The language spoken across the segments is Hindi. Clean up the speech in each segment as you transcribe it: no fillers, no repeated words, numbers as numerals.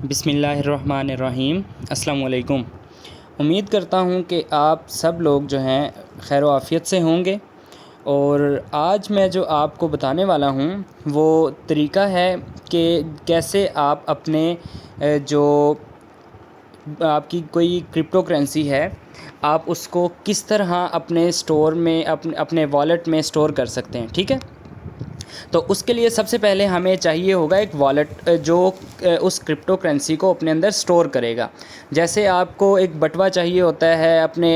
बिस्मिल्लाहिर्रहमानिर्रहीम। अस्सलाम वालेकुम। उम्मीद करता हूँ कि आप सब लोग जो हैं खैर आफ़ियत से होंगे। और आज मैं जो आपको बताने वाला हूँ वो तरीका है कि कैसे आप अपने जो आपकी कोई क्रिप्टो करेंसी है आप उसको किस तरह अपने स्टोर में अपने वॉलेट में स्टोर कर सकते हैं। ठीक है, तो उसके लिए सबसे पहले हमें चाहिए होगा एक वॉलेट जो उस क्रिप्टो करेंसी को अपने अंदर स्टोर करेगा। जैसे आपको एक बटवा चाहिए होता है अपने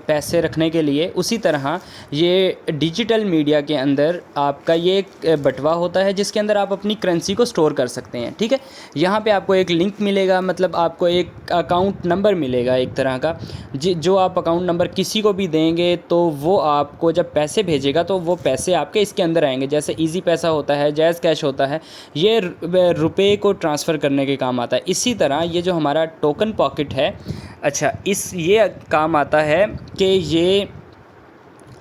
पैसे रखने के लिए, उसी तरह ये डिजिटल मीडिया के अंदर आपका ये एक बटवा होता है जिसके अंदर आप अपनी करेंसी को स्टोर कर सकते हैं। ठीक है, यहाँ पे आपको एक लिंक मिलेगा, मतलब आपको एक अकाउंट नंबर मिलेगा एक तरह का, जो आप अकाउंट नंबर किसी को भी देंगे तो वो आपको जब पैसे भेजेगा तो वो पैसे आपके इसके अंदर आएंगे। जैसे इजी पैसा होता है, जैज़ कैश होता है, ये रुपए को ट्रांसफ़र करने के काम आता है। इसी तरह ये जो हमारा टोकन पॉकेट है, अच्छा ये काम आता है कि ये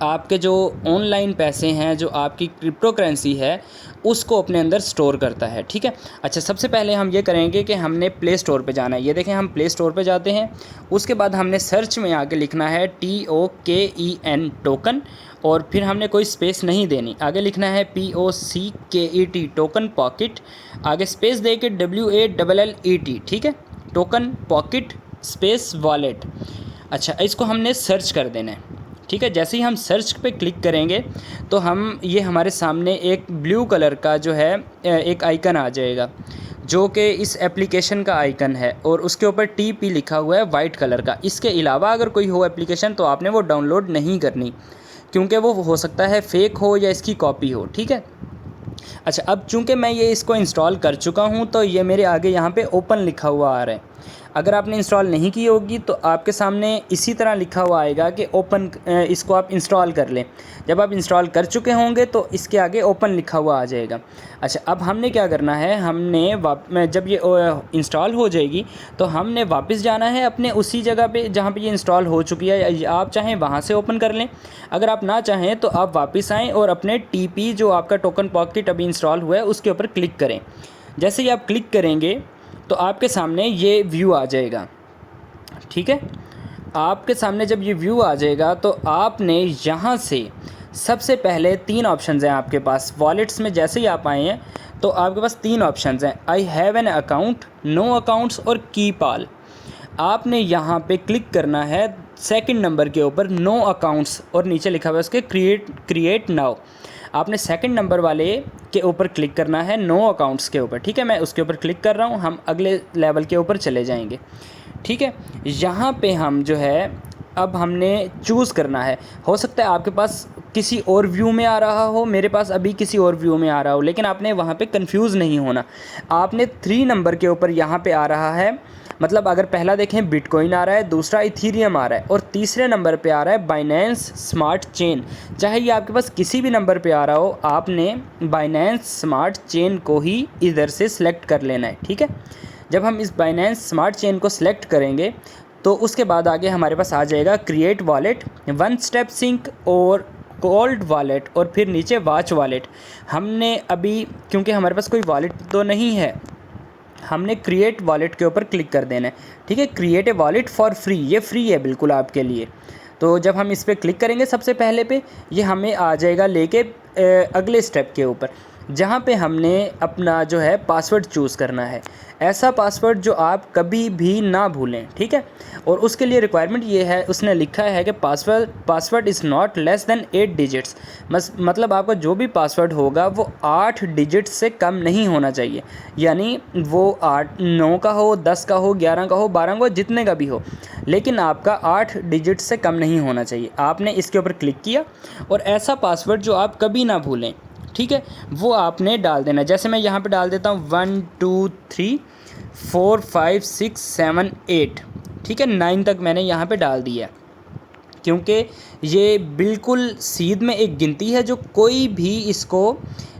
आपके जो ऑनलाइन पैसे हैं, जो आपकी क्रिप्टो करेंसी है, उसको अपने अंदर स्टोर करता है। ठीक है, अच्छा सबसे पहले हम ये करेंगे कि हमने प्ले स्टोर पे जाना है। ये देखें, हम प्ले स्टोर पे जाते हैं, उसके बाद हमने सर्च में आके लिखना है TOKEN टोकन, और फिर हमने कोई स्पेस नहीं देनी, आगे लिखना है POCKET टोकन पॉकेट, आगे स्पेस दे के WALLET। ठीक है, टोकन पॉकेट स्पेस वॉलेट। अच्छा, इसको हमने सर्च कर देना है। ठीक है, जैसे ही हम सर्च पे क्लिक करेंगे तो ये हमारे सामने एक ब्लू कलर का जो है एक आइकन आ जाएगा, जो कि इस एप्लीकेशन का आइकन है, और उसके ऊपर TP लिखा हुआ है वाइट कलर का। इसके अलावा अगर कोई हो एप्लीकेशन तो आपने वो डाउनलोड नहीं करनी, क्योंकि वो हो सकता है फ़ेक हो या इसकी कॉपी हो। ठीक है, अच्छा अब चूंकि मैं ये इसको इंस्टॉल कर चुका हूँ तो ये मेरे आगे यहाँ पे ओपन लिखा हुआ आ रहा है। अगर आपने इंस्टॉल नहीं की होगी तो आपके सामने इसी तरह लिखा हुआ आएगा कि ओपन, इसको आप इंस्टॉल कर लें। जब आप इंस्टॉल कर चुके होंगे तो इसके आगे ओपन लिखा हुआ आ जाएगा। अच्छा, अब हमने क्या करना है, जब ये इंस्टॉल हो जाएगी तो हमने वापस जाना है अपने उसी जगह पे जहाँ पे ये इंस्टॉल हो चुकी है। आप चाहें वहाँ से ओपन कर लें, अगर आप ना चाहें तो आप वापस आएँ और अपने TP जो आपका टोकन पॉकेट अभी इंस्टॉल हुआ है उसके ऊपर क्लिक करें। जैसे ही आप क्लिक करेंगे तो आपके सामने ये व्यू आ जाएगा। ठीक है, आपके सामने जब ये व्यू आ जाएगा तो आपने यहाँ से सबसे पहले 3 ऑप्शंस हैं आपके पास। वॉलेट्स में जैसे ही आप आए हैं तो आपके पास 3 ऑप्शंस हैं, I have an account, no accounts और कीप ऑल। आपने यहाँ पे क्लिक करना है सेकंड नंबर के ऊपर, नो अकाउंट्स, और नीचे लिखा हुआ है उसके क्रिएट नाउ। आपने सेकंड नंबर वाले के ऊपर क्लिक करना है, नो अकाउंट्स के ऊपर। ठीक है, मैं उसके ऊपर क्लिक कर रहा हूँ, हम अगले लेवल के ऊपर चले जाएंगे। ठीक है, यहाँ पे हम जो है अब हमने चूज़ करना है। हो सकता है आपके पास किसी और व्यू में आ रहा हो, मेरे पास अभी किसी और व्यू में आ रहा हो, लेकिन आपने वहाँ पे कंफ्यूज नहीं होना। आपने 3 नंबर के ऊपर यहाँ पे आ रहा है, मतलब अगर पहला देखें बिटकॉइन आ रहा है, दूसरा इथीरियम आ रहा है, और तीसरे नंबर पे आ रहा है बाइनेंस स्मार्ट चेन। चाहे ये आपके पास किसी भी नंबर पे आ रहा हो, आपने बाइनेंस स्मार्ट चेन को ही इधर से सिलेक्ट कर लेना है। ठीक है, जब हम इस बाइनेंस स्मार्ट चेन को सिलेक्ट करेंगे तो उसके बाद आगे हमारे पास आ जाएगा क्रिएट वॉलेट, 1 स्टेप सिंक और कोल्ड वॉलेट, और फिर नीचे वॉच वॉलेट। हमने अभी क्योंकि हमारे पास कोई वॉलेट तो नहीं है, हमने क्रिएट वॉलेट के ऊपर क्लिक कर देना है। ठीक है, create a wallet for free, ये फ्री है बिल्कुल आपके लिए। तो जब हम इस पर क्लिक करेंगे सबसे पहले पे, ये हमें आ जाएगा लेके अगले स्टेप के ऊपर, जहाँ पे हमने अपना जो है पासवर्ड चूज़ करना है, ऐसा पासवर्ड जो आप कभी भी ना भूलें। ठीक है, और उसके लिए रिक्वायरमेंट ये है, उसने लिखा है कि password is not less than 8 digits. मतलब आपका जो भी पासवर्ड होगा वो 8 डिजिट से कम नहीं होना चाहिए, यानी वो 9 का हो, 10 का हो, 11 का हो, 12 का हो, जितने का भी हो, लेकिन आपका 8 डिजिट से कम नहीं होना चाहिए। आपने इसके ऊपर क्लिक किया और ऐसा पासवर्ड जो आप कभी ना भूलें, ठीक है, वो आपने डाल देना। जैसे मैं यहाँ पे डाल देता हूँ 1 2 3 4 5 6 7 8। ठीक है, 9 तक मैंने यहाँ पे डाल दिया, क्योंकि ये बिल्कुल सीध में एक गिनती है जो कोई भी इसको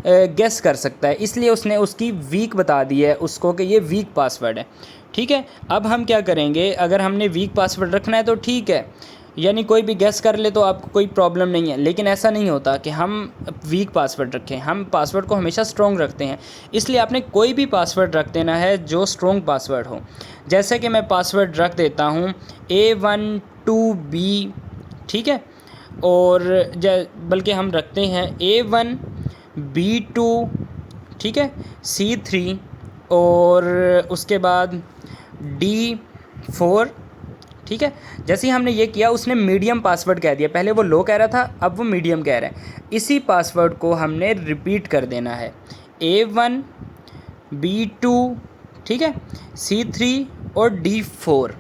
गेस कर सकता है, इसलिए उसने उसकी वीक बता दी है उसको कि ये वीक पासवर्ड है। ठीक है, अब हम क्या करेंगे, अगर हमने वीक पासवर्ड रखना है तो ठीक है, यानी कोई भी गेस कर ले तो आपको कोई प्रॉब्लम नहीं है। लेकिन ऐसा नहीं होता कि हम वीक पासवर्ड रखें, हम पासवर्ड को हमेशा स्ट्रॉन्ग रखते हैं। इसलिए आपने कोई भी पासवर्ड रख देना है जो स्ट्रॉन्ग पासवर्ड हो। जैसे कि मैं पासवर्ड रख देता हूँ A12B, ठीक है, और बल्कि हम रखते हैं A1B2, ठीक है, C3 और उसके बाद D4, ठीक है। जैसे ही हमने ये किया उसने मीडियम पासवर्ड कह दिया, पहले वो लो कह रहा था अब वो मीडियम कह रहा है। इसी पासवर्ड को हमने रिपीट कर देना है A1 B2, ठीक है, C3 और D4।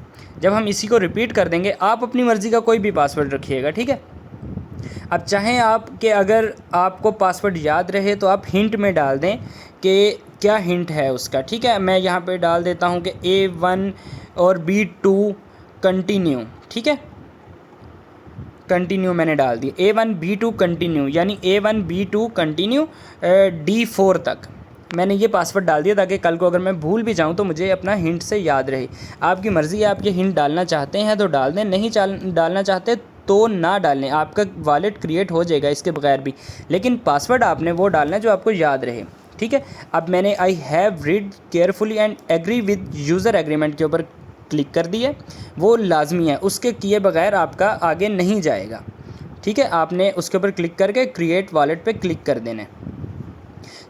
जब हम इसी को रिपीट कर देंगे, आप अपनी मर्ज़ी का कोई भी पासवर्ड रखिएगा, ठीक है। अब चाहें आप कि अगर आपको पासवर्ड याद रहे तो आप हिंट में डाल दें कि क्या हिंट है उसका, ठीक है। मैं यहाँ पे डाल देता हूँ कि A1 और B2 कंटिन्यू, ठीक है, कंटिन्यू मैंने डाल दी A1 B2 कंटिन्यू, यानी A1 B2 कंटिन्यू D4 तक मैंने ये पासवर्ड डाल दिया ताकि कल को अगर मैं भूल भी जाऊं तो मुझे अपना हिंट से याद रहे। आपकी मर्ज़ी है, आप ये हिंट डालना चाहते हैं तो डाल दें, नहीं डालना चाहते तो ना डालें। आपका वॉलेट क्रिएट हो जाएगा इसके बगैर भी, लेकिन पासवर्ड आपने वो डालना है जो आपको याद रहे, ठीक है। अब मैंने I have read carefully and agree with user agreement के ऊपर क्लिक कर दिया, वो लाजमी है, उसके किए बगैर आपका आगे नहीं जाएगा, ठीक है। आपने उसके ऊपर क्लिक करके क्रिएट वॉलेट पे क्लिक कर देना है।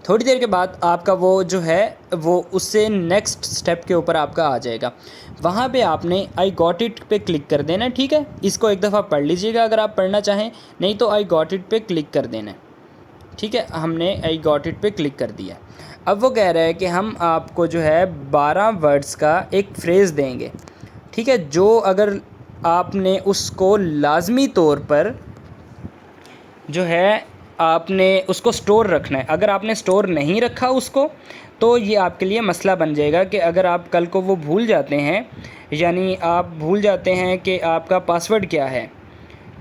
थोड़ी देर के बाद आपका वो जो है वो उससे नेक्स्ट स्टेप के ऊपर आपका आ जाएगा, वहाँ पे आपने आई गॉट इट पे क्लिक कर देना है, ठीक है। इसको एक दफ़ा पढ़ लीजिएगा अगर आप पढ़ना चाहें, नहीं तो आई गॉट इट पे क्लिक कर देना है, ठीक है। हमने आई गॉट इट पे क्लिक कर दिया। अब वो कह रहा है कि हम आपको जो है 12 वर्ड्स का एक फ्रेज़ देंगे, ठीक है, जो अगर आपने उसको लाजमी तौर पर जो है आपने उसको स्टोर रखना है। अगर आपने स्टोर नहीं रखा उसको तो ये आपके लिए मसला बन जाएगा कि अगर आप कल को वो भूल जाते हैं, यानी आप भूल जाते हैं कि आपका पासवर्ड क्या है,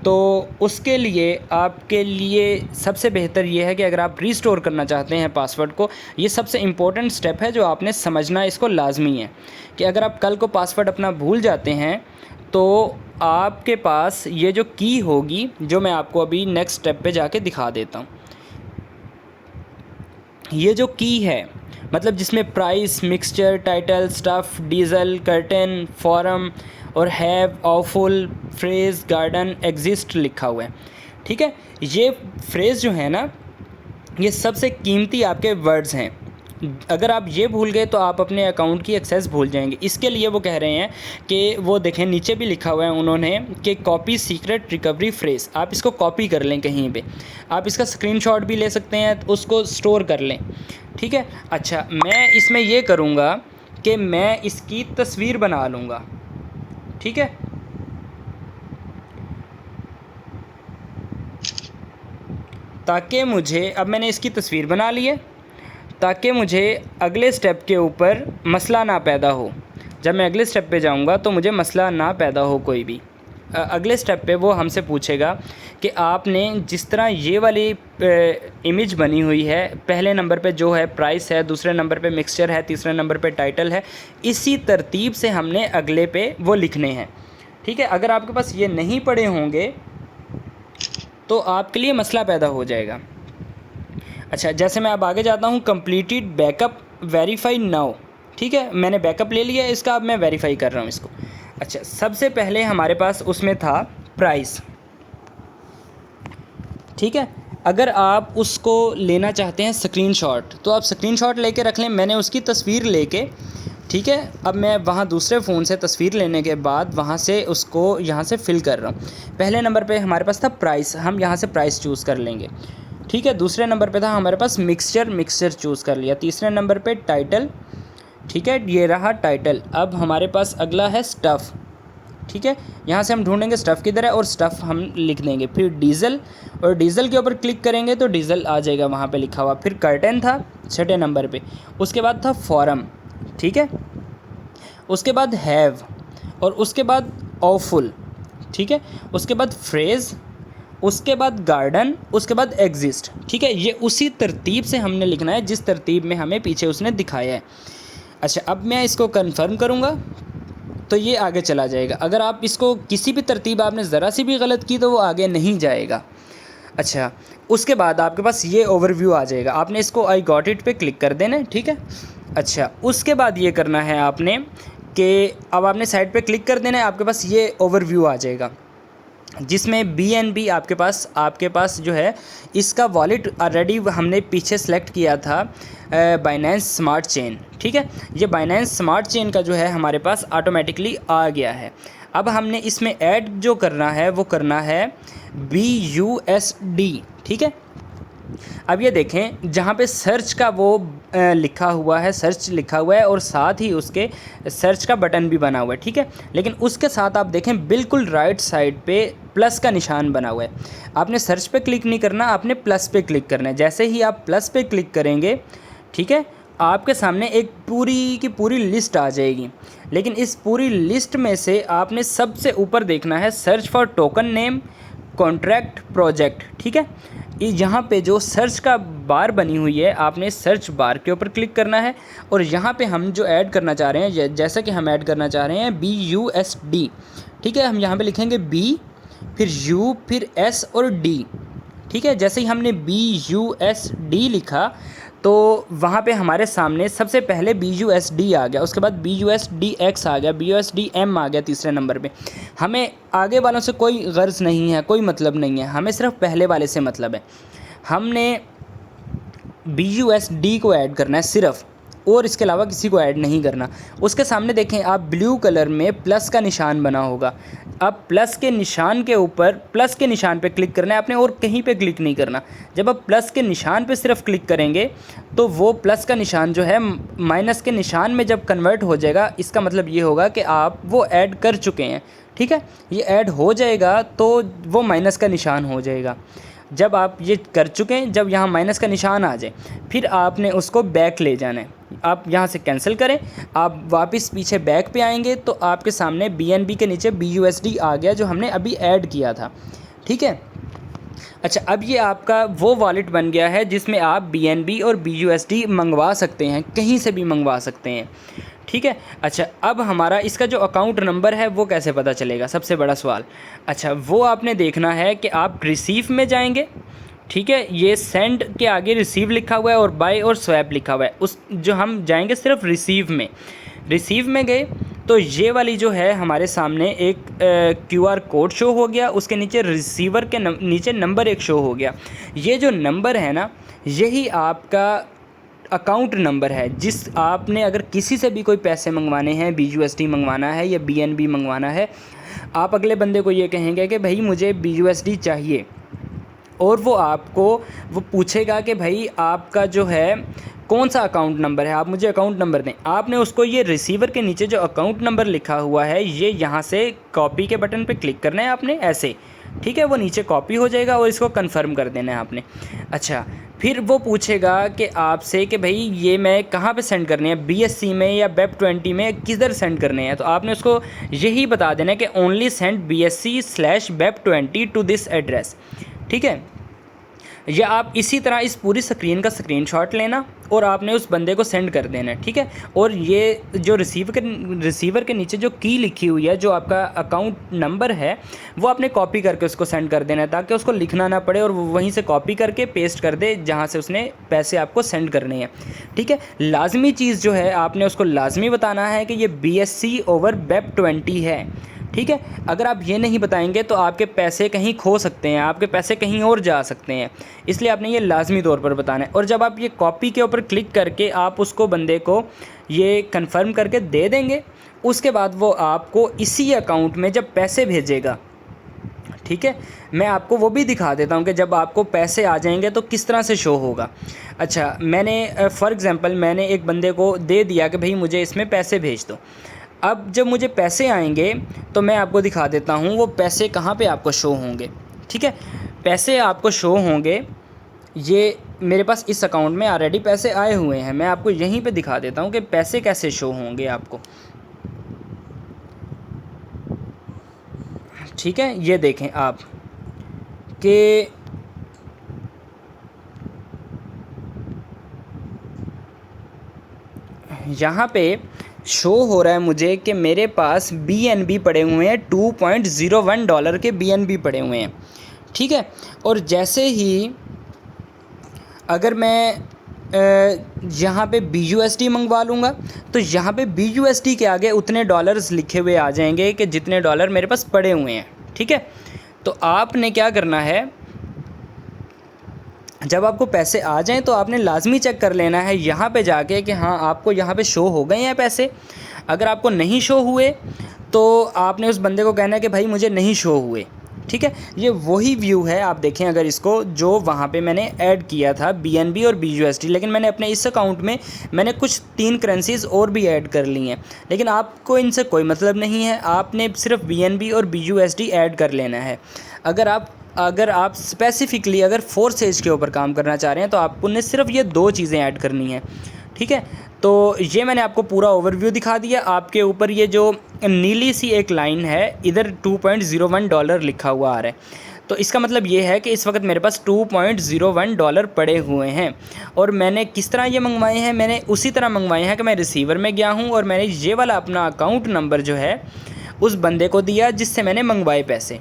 तो उसके लिए आपके लिए सबसे बेहतर ये है कि अगर आप रीस्टोर करना चाहते हैं पासवर्ड को, ये सबसे इम्पोर्टेंट स्टेप है जो आपने समझना इसको लाजमी है कि अगर आप कल को पासवर्ड अपना भूल जाते हैं तो आपके पास ये जो की होगी, जो मैं आपको अभी नेक्स्ट स्टेप पे जाके दिखा देता हूँ। ये जो की है मतलब जिसमें price, mixture, title, stuff, diesel, curtain, forum और have, awful, phrase, garden, exist लिखा हुआ है, ठीक है। ये फ्रेज़ जो है ना, ये सबसे कीमती आपके वर्ड्स हैं। अगर आप ये भूल गए तो आप अपने अकाउंट की एक्सेस भूल जाएंगे। इसके लिए वो कह रहे हैं कि वो देखें नीचे भी लिखा हुआ है उन्होंने कि कॉपी सीक्रेट रिकवरी फ्रेज़, आप इसको कॉपी कर लें कहीं पे, आप इसका स्क्रीनशॉट भी ले सकते हैं, उसको स्टोर कर लें, ठीक है। अच्छा, मैं इसमें ये करूँगा कि मैं इसकी तस्वीर बना लूँगा, ठीक है। ताकि मुझे, अब मैंने इसकी तस्वीर बना ली है ताकि मुझे अगले स्टेप के ऊपर मसला ना पैदा हो। जब मैं अगले स्टेप पे जाऊंगा तो मुझे मसला ना पैदा हो कोई भी। अगले स्टेप पे वो हमसे पूछेगा कि आपने जिस तरह ये वाली इमेज बनी हुई है, पहले नंबर पे जो है प्राइस है, दूसरे नंबर पे मिक्सचर है, तीसरे नंबर पे टाइटल है, इसी तरतीब से हमने अगले पे वो लिखने हैं, ठीक है। अगर आपके पास ये नहीं पढ़े होंगे तो आपके लिए मसला पैदा हो जाएगा। अच्छा, जैसे मैं अब आगे जाता हूँ, कंप्लीटेड बैकअप वेरीफाई नाउ, ठीक है, मैंने बैकअप ले लिया इसका, अब मैं वेरीफाई कर रहा हूँ इसको। अच्छा, सबसे पहले हमारे पास उसमें था प्राइस, ठीक है। अगर आप उसको लेना चाहते हैं स्क्रीनशॉट तो आप स्क्रीनशॉट लेके रख लें, मैंने उसकी तस्वीर लेके, ठीक है, अब मैं वहाँ दूसरे फ़ोन से तस्वीर लेने के बाद वहाँ से उसको यहाँ से फ़िल कर रहा हूँ। पहले नंबर पे हमारे पास था प्राइस, हम यहाँ से प्राइस चूज़ कर लेंगे, ठीक है। दूसरे नंबर पे था हमारे पास मिक्सचर चूज़ कर लिया। तीसरे नंबर पे टाइटल, ठीक है, ये रहा टाइटल। अब हमारे पास अगला है स्टफ़, ठीक है, यहाँ से हम ढूंढेंगे स्टफ़ किधर है और स्टफ़ हम लिख देंगे। फिर डीज़ल, और डीज़ल के ऊपर क्लिक करेंगे तो डीज़ल आ जाएगा वहाँ पे लिखा हुआ। फिर कर्टन था छठे नंबर पे, उसके बाद था फॉरम, ठीक है, उसके बाद हैव, और उसके बाद ऑफुल, ठीक है, उसके बाद फ्रेज़, उसके बाद गार्डन, उसके बाद एग्जिस्ट, ठीक है। ये उसी तरतीब से हमने लिखना है जिस तरतीब में हमें पीछे उसने दिखाया है। अच्छा, अब मैं इसको कंफर्म करूँगा। तो ये आगे चला जाएगा। अगर आप इसको किसी भी तरतीब आपने ज़रा सी भी गलत की तो वो आगे नहीं जाएगा। अच्छा, उसके बाद आपके पास ये ओवरव्यू आ जाएगा, आपने इसको आई गॉट इट पे क्लिक कर देना है, ठीक है। अच्छा, उसके बाद ये करना है आपने कि अब आपने साइड पे क्लिक कर देना है, आपके पास ये ओवरव्यू आ जाएगा जिसमें BNB आपके पास जो है इसका वॉलेट ऑलरेडी हमने पीछे सेलेक्ट किया था बाइनेंस स्मार्ट चेन, ठीक है। ये बाइनेंस स्मार्ट चेन का जो है हमारे पास ऑटोमेटिकली आ गया है। अब हमने इसमें ऐड जो करना है वो करना है BUSD, ठीक है। अब ये देखें जहाँ पे सर्च का वो लिखा हुआ है, सर्च लिखा हुआ है और साथ ही उसके सर्च का बटन भी बना हुआ है, ठीक है। लेकिन उसके साथ आप देखें बिल्कुल राइट साइड पे प्लस का निशान बना हुआ है। आपने सर्च पे क्लिक नहीं करना, आपने प्लस पे क्लिक करना है। जैसे ही आप प्लस पे क्लिक करेंगे, ठीक है, आपके सामने एक पूरी की पूरी लिस्ट आ जाएगी। लेकिन इस पूरी लिस्ट में से आपने सबसे ऊपर देखना है search for token name contract project, ठीक है। यहाँ पे जो सर्च का बार बनी हुई है, आपने सर्च बार के ऊपर क्लिक करना है और यहाँ पे हम जो ऐड करना चाह रहे हैं, जैसा कि हम ऐड करना चाह रहे हैं BUSD, ठीक है। हम यहाँ पे लिखेंगे B, फिर U, फिर S और D, ठीक है। जैसे ही हमने BUSD लिखा तो वहाँ पे हमारे सामने सबसे पहले BUSD आ गया, उसके बाद BUSDX आ गया, BUSDM आ गया तीसरे नंबर पे। हमें आगे वालों से कोई गर्ज नहीं है, कोई मतलब नहीं है, हमें सिर्फ पहले वाले से मतलब है। हमने BUSD को ऐड करना है सिर्फ, और इसके अलावा किसी को ऐड नहीं करना। उसके सामने देखें आप ब्लू कलर में प्लस का निशान बना होगा। अब प्लस के निशान के ऊपर प्लस के निशान पे क्लिक करना है आपने, और कहीं पे क्लिक नहीं करना। जब आप प्लस के निशान पे सिर्फ क्लिक करेंगे तो वो प्लस का निशान जो है माइनस के निशान में जब कन्वर्ट हो जाएगा, इसका मतलब ये होगा कि आप वो ऐड कर चुके हैं, ठीक है। ये ऐड हो जाएगा तो वो माइनस का निशान हो जाएगा। जब आप ये कर चुके हैं, जब यहाँ माइनस का निशान आ जाए, फिर आपने उसको बैक ले जाना है। आप यहाँ से कैंसिल करें, आप वापस पीछे बैक पे आएंगे तो आपके सामने BNB के नीचे BUSD आ गया जो हमने अभी ऐड किया था, ठीक है। अच्छा, अब ये आपका वो वॉलेट बन गया है जिसमें आप BNB और BUSD मंगवा सकते हैं, कहीं से भी मंगवा सकते हैं, ठीक है। अच्छा, अब हमारा इसका जो अकाउंट नंबर है वो कैसे पता चलेगा, सबसे बड़ा सवाल। अच्छा, वो आपने देखना है कि आप रिसीव में जाएंगे, ठीक है। ये सेंड के आगे रिसीव लिखा हुआ है और बाय और स्वैप लिखा हुआ है, उस जो हम जाएंगे सिर्फ रिसीव में। रिसीव में गए तो ये वाली जो है हमारे सामने एक QR कोड शो हो गया, उसके नीचे रिसीवर के नीचे नंबर एक शो हो गया। ये जो नंबर है ना, यही आपका अकाउंट नंबर है। जिस आपने अगर किसी से भी कोई पैसे मंगवाने हैं, BUSD मंगवाना है या BNB मंगवाना है, आप अगले बंदे को ये कहेंगे कि भाई मुझे BUSD चाहिए, और वो पूछेगा कि भाई आपका जो है कौन सा अकाउंट नंबर है, आप मुझे अकाउंट नंबर दें। आपने उसको ये रिसीवर के नीचे जो अकाउंट नंबर लिखा हुआ है, ये यहाँ से कॉपी के बटन पे क्लिक करना है आपने, ऐसे, ठीक है। वो नीचे कॉपी हो जाएगा और इसको कंफर्म कर देना है आपने। अच्छा, फिर वो पूछेगा कि आपसे कि भाई ये मैं कहाँ पे सेंड करने हैं, BSC में या Web20 में, किधर सेंड करने हैं। तो आपने उसको यही बता देना है कि only send BSC/Web20 to this address, ठीक है। या आप इसी तरह इस पूरी स्क्रीन का स्क्रीनशॉट लेना और आपने उस बंदे को सेंड कर देना है, ठीक है। और ये जो रिसीवर के नीचे जो की लिखी हुई है, जो आपका अकाउंट नंबर है, वो आपने कॉपी करके उसको सेंड कर देना है, ताकि उसको लिखना ना पड़े और वो वहीं से कॉपी करके पेस्ट कर दे जहाँ से उसने पैसे आपको सेंड करने हैं, ठीक है। लाजमी चीज़ जो है आपने उसको लाजमी बताना है कि ये BSC/Web20 है, ठीक है। अगर आप ये नहीं बताएंगे तो आपके पैसे कहीं खो सकते हैं, आपके पैसे कहीं और जा सकते हैं, इसलिए आपने ये लाजमी तौर पर बताना है। और जब आप ये कॉपी के ऊपर क्लिक करके आप उसको बंदे को ये कंफर्म करके दे देंगे, उसके बाद वो आपको इसी अकाउंट में जब पैसे भेजेगा, ठीक है। मैं आपको वो भी दिखा देता हूँ कि जब आपको पैसे आ जाएंगे तो किस तरह से शो होगा। अच्छा, मैंने फॉर एग्ज़ाम्पल मैंने एक बंदे को दे दिया कि भाई मुझे इसमें पैसे भेज दो। अब जब मुझे पैसे आएंगे तो मैं आपको दिखा देता हूँ वो पैसे कहाँ पे आपको शो होंगे, ठीक है। पैसे आपको शो होंगे, ये मेरे पास इस अकाउंट में ऑलरेडी पैसे आए हुए हैं। मैं आपको यहीं पे दिखा देता हूँ कि पैसे कैसे शो होंगे आपको, ठीक है। ये देखें आप कि यहाँ पे शो हो रहा है मुझे कि मेरे पास BNB पड़े हुए हैं, $2.01 के BNB पड़े हुए हैं, ठीक है। और जैसे ही अगर मैं यहाँ पे BUSD मंगवा लूँगा तो यहाँ पे BUSD के आगे उतने डॉलर्स लिखे हुए आ जाएंगे कि जितने डॉलर मेरे पास पड़े हुए हैं, ठीक है। तो आपने क्या करना है, जब आपको पैसे आ जाएं तो आपने लाजमी चेक कर लेना है यहाँ पे जाके कि हाँ आपको यहाँ पे शो हो गए हैं पैसे। अगर आपको नहीं शो हुए तो आपने उस बंदे को कहना है कि भाई मुझे नहीं शो हुए, ठीक है। ये वही व्यू है, आप देखें अगर इसको, जो वहाँ पे मैंने ऐड किया था BNB और BUSD, लेकिन मैंने अपने इस अकाउंट में मैंने कुछ 3 करेंसीज़ और भी ऐड कर ली हैं, लेकिन आपको इनसे कोई मतलब नहीं है, आपने सिर्फ BNB और BUSD ऐड कर लेना है। अगर आप स्पेसिफ़िकली अगर फोर्सेज के ऊपर काम करना चाह रहे हैं तो आपको ने सिर्फ ये 2 चीज़ें ऐड करनी है, ठीक है। तो ये मैंने आपको पूरा ओवरव्यू दिखा दिया। आपके ऊपर ये जो नीली सी एक लाइन है, इधर $2.01 लिखा हुआ आ रहा है, तो इसका मतलब ये है कि इस वक्त मेरे पास $2.01 पड़े हुए हैं। और मैंने किस तरह ये मंगवाए हैं, मैंने उसी तरह मंगवाए हैं कि मैं रिसीवर में गया हूँ और मैंने ये वाला अपना अकाउंट नंबर जो है उस बंदे को दिया जिससे मैंने मंगवाए पैसे।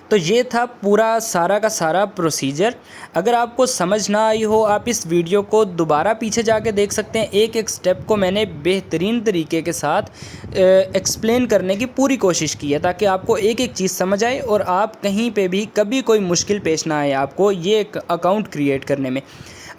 तो ये था पूरा सारा का सारा प्रोसीजर। अगर आपको समझ ना आई हो, आप इस वीडियो को दोबारा पीछे जाके देख सकते हैं। एक एक स्टेप को मैंने बेहतरीन तरीके के साथ एक्सप्लेन करने की पूरी कोशिश की है ताकि आपको एक एक चीज़ समझ आए और आप कहीं पे भी कभी कोई मुश्किल पेश ना आए आपको ये एक अकाउंट क्रिएट करने में।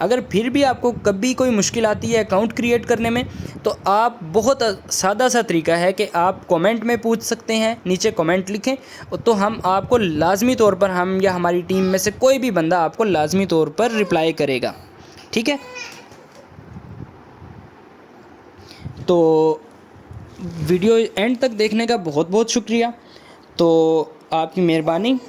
अगर फिर भी आपको कभी कोई मुश्किल आती है अकाउंट क्रिएट करने में, तो आप बहुत सादा सा तरीका है कि आप कमेंट में पूछ सकते हैं, नीचे कमेंट लिखें तो हम आपको लाजमी तौर पर, हम या हमारी टीम में से कोई भी बंदा आपको लाजमी तौर पर रिप्लाई करेगा, ठीक है। तो वीडियो एंड तक देखने का बहुत बहुत शुक्रिया। तो आपकी मेहरबानी।